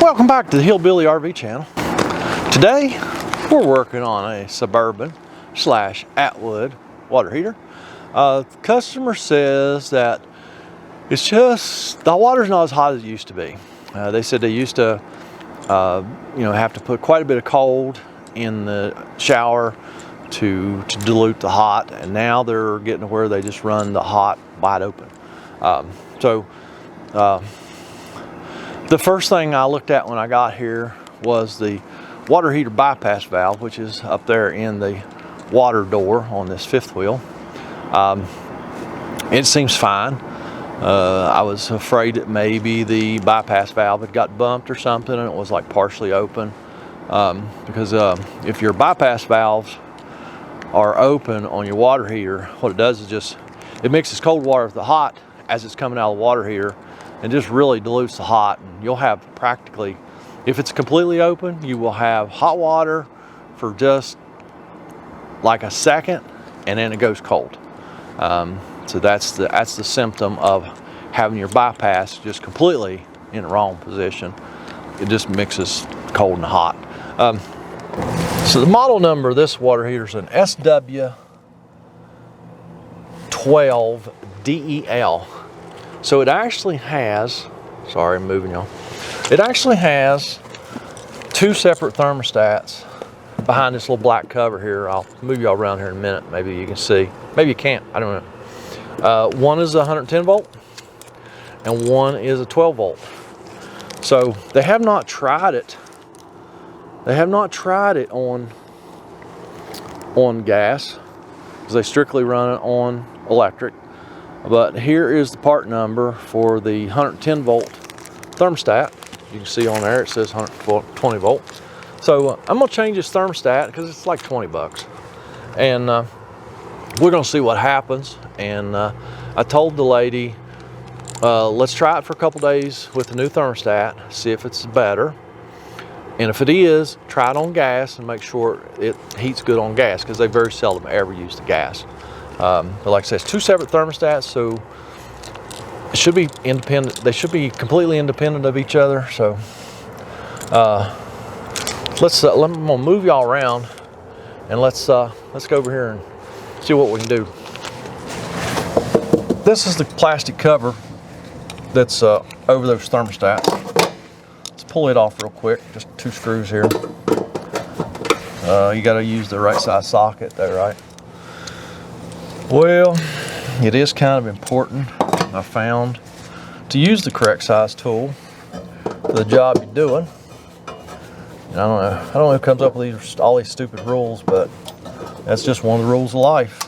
Welcome back to the Hillbilly RV channel. Today we're working on a Suburban / Atwood water heater. The customer says that it's just the water's not as hot as it used to be. They said they used to have to put quite a bit of cold in the shower to dilute the hot, and now they're getting to where they just run the hot wide open. The first thing I looked at when I got here was the water heater bypass valve, which is up there in the water door on this fifth wheel. It seems fine. I was afraid that maybe the bypass valve had got bumped or something and it was like partially open, because if your bypass valves are open on your water heater, what it does is it mixes cold water with the hot as it's coming out of the water heater and just really dilutes the hot, and you'll have practically, if it's completely open, you will have hot water for just like a second and then it goes cold. So that's the symptom of having your bypass just completely in the wrong position. It just mixes cold and hot. So the model number of this water heater is an SW12DEL. So it actually has, sorry, I'm moving y'all. It actually has two separate thermostats behind this little black cover here. I'll move y'all around here in a minute. Maybe you can see. Maybe you can't. I don't know. One is a 110 volt and one is a 12 volt. So they have not tried it. They have not tried it on gas because they strictly run it on electric. But here is the part number for the 110 volt thermostat. You can see on there it says 120 volt. So I'm gonna change this thermostat because it's like 20 bucks. And we're gonna see what happens. And I told the lady, let's try it for a couple days with the new thermostat, see if it's better. And if it is, try it on gas and make sure it heats good on gas, because they very seldom ever use the gas. But like I said, it's two separate thermostats, so it should be independent. They should be completely independent of each other. So I'm gonna move y'all around, and let's go over here and see what we can do. This is the plastic cover that's over those thermostats. Let's pull it off real quick. Just two screws here. You got to use the right size socket there, right? Well, it is kind of important, I found, to use the correct size tool for the job you're doing. And I don't know who comes up with all these stupid rules, but that's just one of the rules of life.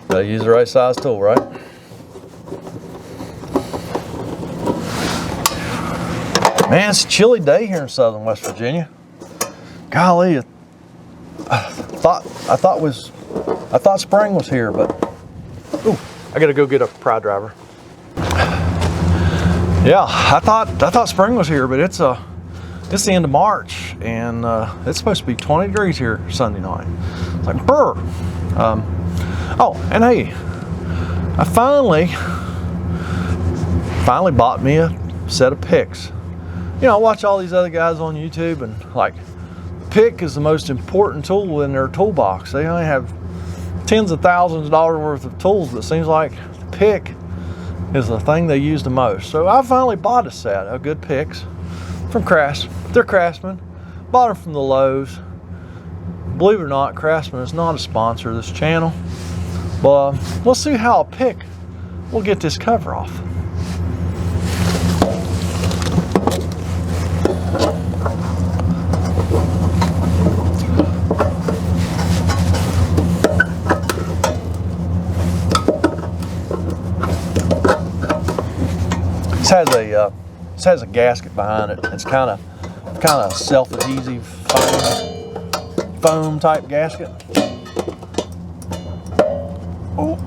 Gotta use the right size tool, right? Man, it's a chilly day here in southern West Virginia. Golly, I thought spring was here, but ooh, I gotta go get a pry driver. Yeah, I thought spring was here, but it's the end of March, and it's supposed to be 20 degrees here Sunday night. It's like brr. Oh, and hey, I finally bought me a set of picks. You know, I watch all these other guys on YouTube, and like, pick is the most important tool in their toolbox. They only have tens of thousands of dollars worth of tools, but it seems like the pick is the thing they use the most. So I finally bought a set of good picks from Craftsman. They're Craftsman. Bought them from the Lowe's. Believe it or not, Craftsman is not a sponsor of this channel. But we'll see how a pick will get this cover off. This has a gasket behind it. It's kind of self-adhesive foam type gasket. Oh,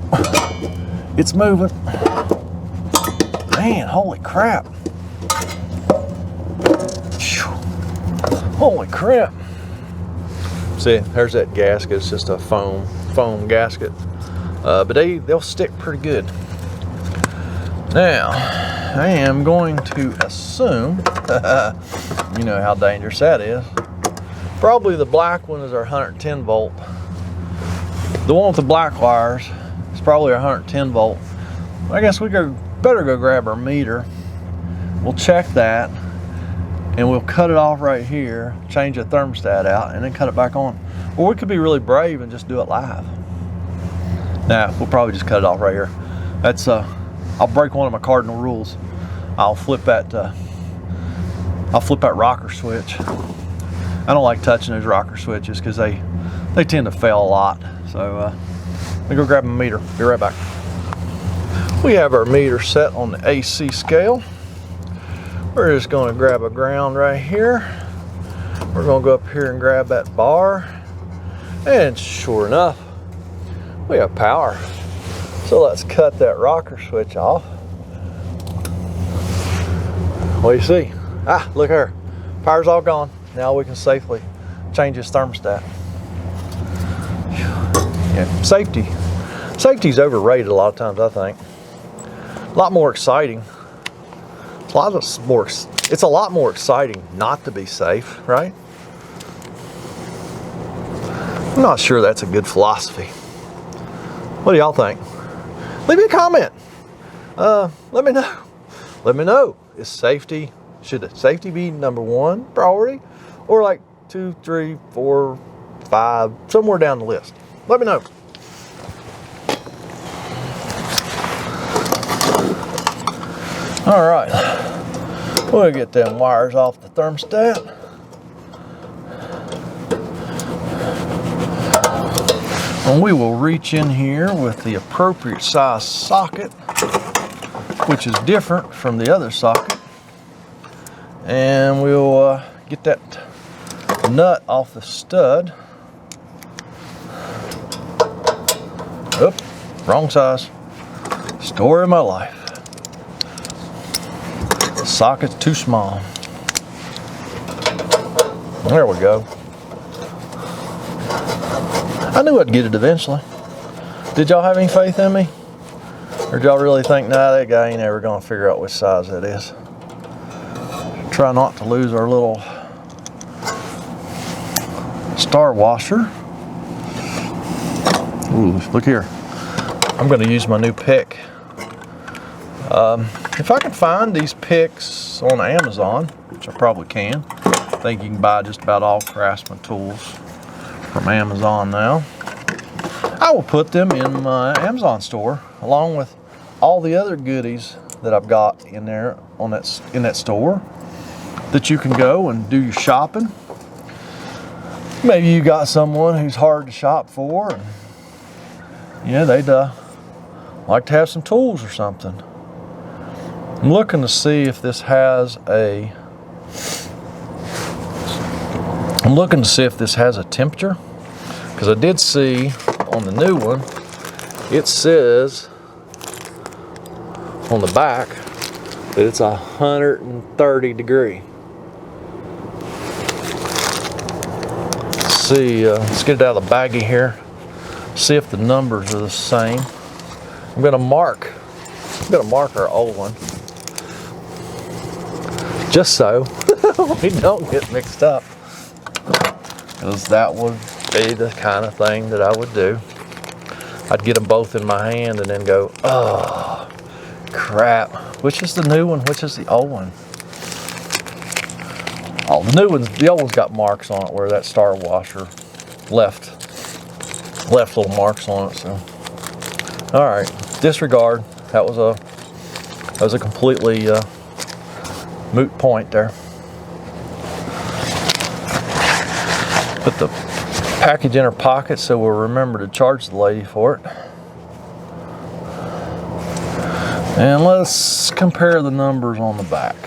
it's moving. Man, holy crap! Holy crap! See, there's that gasket. It's just a foam gasket, but they'll stick pretty good. Now, I am going to assume You know how dangerous that is. Probably the black one is our 110 volt. The one with the black wires is probably our 110 volt. I guess we better go grab our meter. We'll check that and we'll cut it off right here, change the thermostat out, and then cut it back on. Or we could be really brave and just do it live. Nah, we'll probably just cut it off right here. That's I'll break one of my cardinal rules. I'll flip that rocker switch. I don't like touching those rocker switches because they tend to fail a lot. So let me go grab my meter. Be right back. We have our meter set on the AC scale. We're just going to grab a ground right here. We're going to go up here and grab that bar. And sure enough, we have power. So let's cut that rocker switch off. What do you see? Ah, look here. Power's all gone. Now we can safely change this thermostat. Yeah, safety's overrated a lot of times, I think. A lot more exciting. It's a lot more exciting not to be safe, right? I'm not sure that's a good philosophy. What do y'all think? Leave me a comment. Let me know. Let me know. Should safety be #1 priority, or like 2, 3, 4, 5, somewhere down the list? Let me know. All right, we'll get them wires off the thermostat. And we will reach in here with the appropriate size socket, which is different from the other socket. And we'll get that nut off the stud. Oop, wrong size. Story of my life. The socket's too small. There we go. I knew I'd get it eventually. Did y'all have any faith in me? Or did y'all really think, nah, that guy ain't ever gonna figure out which size that is? Try not to lose our little star washer. Ooh, look here. I'm gonna use my new pick. If I can find these picks on Amazon, which I probably can. I think you can buy just about all Craftsman tools from Amazon now. I will put them in my Amazon store along with all the other goodies that I've got in there in that store that you can go and do your shopping. Maybe you got someone who's hard to shop for, and yeah, they'd like to have some tools or something. I'm looking to see if this has a temperature, because I did see on the new one, it says on the back that it's 130 degree. See, let's get it out of the baggie here. See if the numbers are the same. I'm gonna mark our old one, just so we don't get mixed up, because that would be the kind of thing that I would do. I'd get them both in my hand and then go, oh crap, which is the new one, which is the old one? Oh, the old one's got marks on it where that star washer left little marks on it. So, all right, disregard. That was a completely moot point there. Put the package in her pocket so we'll remember to charge the lady for it. And let's compare the numbers on the back.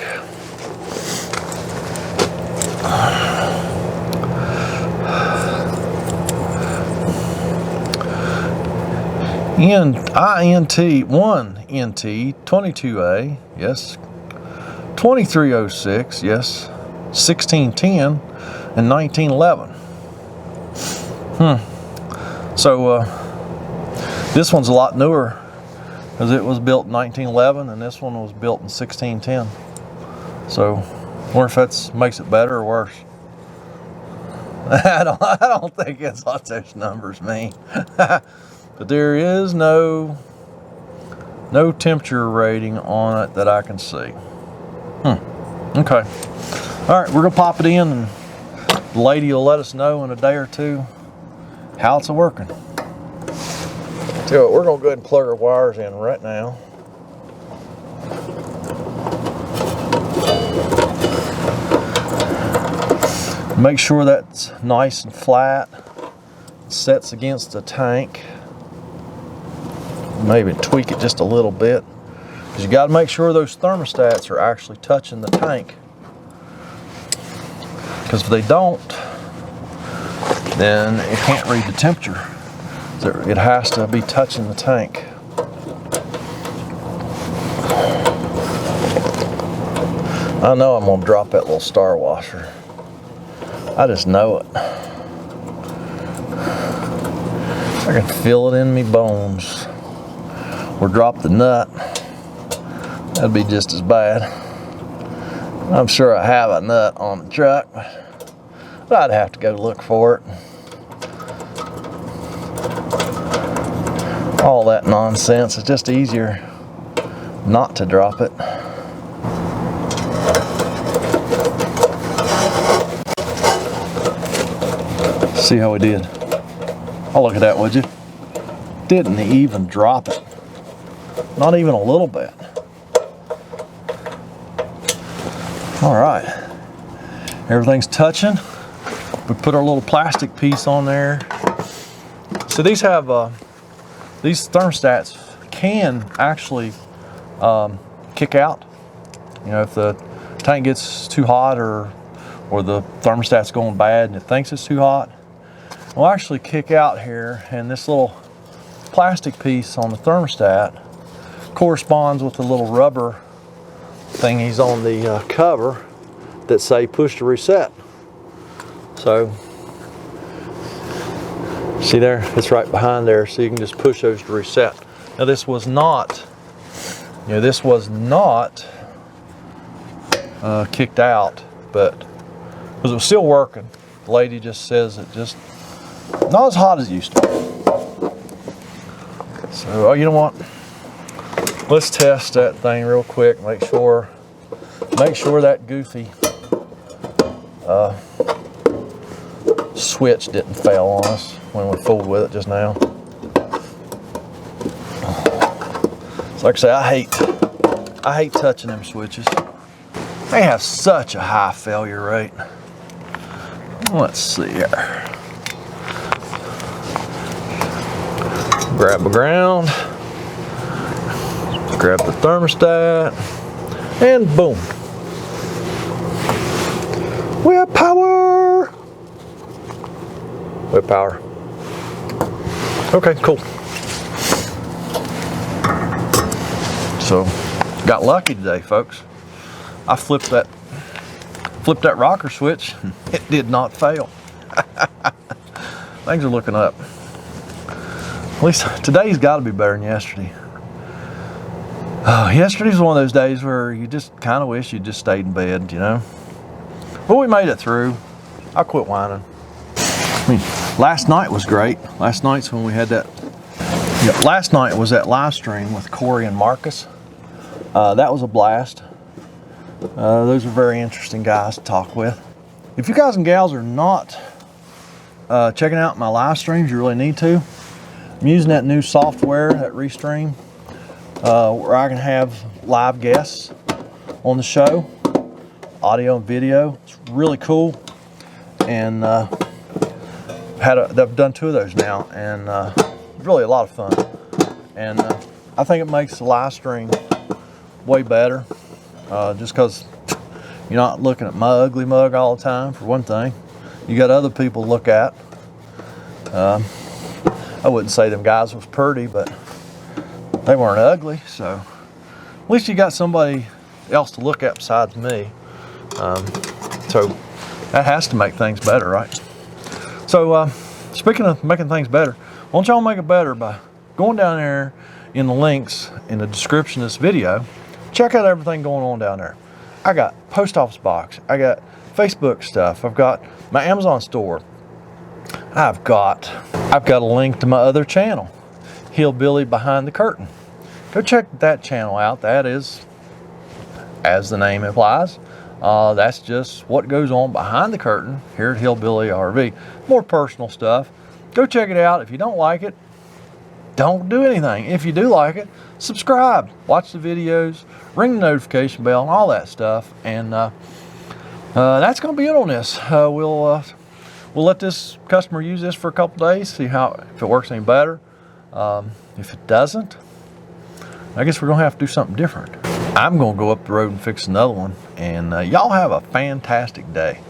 INT 22A, yes. 2306, yes. 1610 and 1911. So this one's a lot newer, because it was built in 1911 and this one was built in 1610. So Or if that makes it better or worse. I don't think it's what those numbers mean. But there is no temperature rating on it that I can see. Okay. All right, we're gonna pop it in, and the lady will let us know in a day or two how it's working. So we're gonna go ahead and plug our wires in right now. Make sure that's nice and flat, sets against the tank. Maybe tweak it just a little bit, because you got to make sure those thermostats are actually touching the tank. Because if they don't, then it can't read the temperature. So it has to be touching the tank. I know I'm gonna drop that little star washer. I just know it. I can feel it in me bones. Or drop the nut. That'd be just as bad. I'm sure I have a nut on the truck, but I'd have to go look for it. All that nonsense. It's just easier not to drop it. See how we did? Oh, look at that, would you? Didn't even drop it. Not even a little bit. All right. Everything's touching. We put our little plastic piece on there. So these have, these thermostats can actually kick out. You know, if the tank gets too hot or the thermostat's going bad and it thinks it's too hot, we'll actually kick out here, and this little plastic piece on the thermostat corresponds with the little rubber thingies on the cover that say push to reset. So see there, it's right behind there, so you can just push those to reset. Now this was not, you know, this was not kicked out, but because it was still working. The lady just says it just not as hot as it used to be. So, you know what? Let's test that thing real quick. Make sure that goofy switch didn't fail on us when we fooled with it just now. So like I say, I hate touching them switches. They have such a high failure rate. Let's see here. Grab the ground, grab the thermostat, and boom. We have power. We have power. Okay, cool. So, got lucky today, folks. I flipped that rocker switch. It did not fail. Things are looking up. At least today's got to be better than yesterday. Yesterday's one of those days where you just kind of wish you just stayed in bed, you know. But we made it through. I quit whining. I mean, last night was great. Last night's when we had that. Yeah, last night was that live stream with Corey and Marcus. That was a blast. Those are very interesting guys to talk with. If you guys and gals are not checking out my live streams, you really need to. I'm using that new software, that Restream, where I can have live guests on the show, audio and video. It's really cool, and I've done 2 of those now, and really a lot of fun. And I think it makes the live stream way better, just because you're not looking at my ugly mug all the time, for one thing. You got other people to look at. I wouldn't say them guys was pretty, but they weren't ugly, so at least you got somebody else to look at besides me. So that has to make things better, right? So speaking of making things better, why don't y'all make it better by going down there in the links in the description of this video. Check out everything going on down there. I got post office box. I got Facebook stuff. I've got my Amazon store. I've got a link to my other channel, Hillbilly Behind the Curtain. Go check that channel out. That is, as the name implies, that's just what goes on behind the curtain here at Hillbilly RV. More personal stuff. Go check it out. If you don't like it, don't do anything. If you do like it, subscribe, watch the videos, ring the notification bell, and all that stuff. And that's going to be it on this. We'll let this customer use this for a couple days, see if it works any better. If it doesn't, I guess we're going to have to do something different. I'm going to go up the road and fix another one. And y'all have a fantastic day.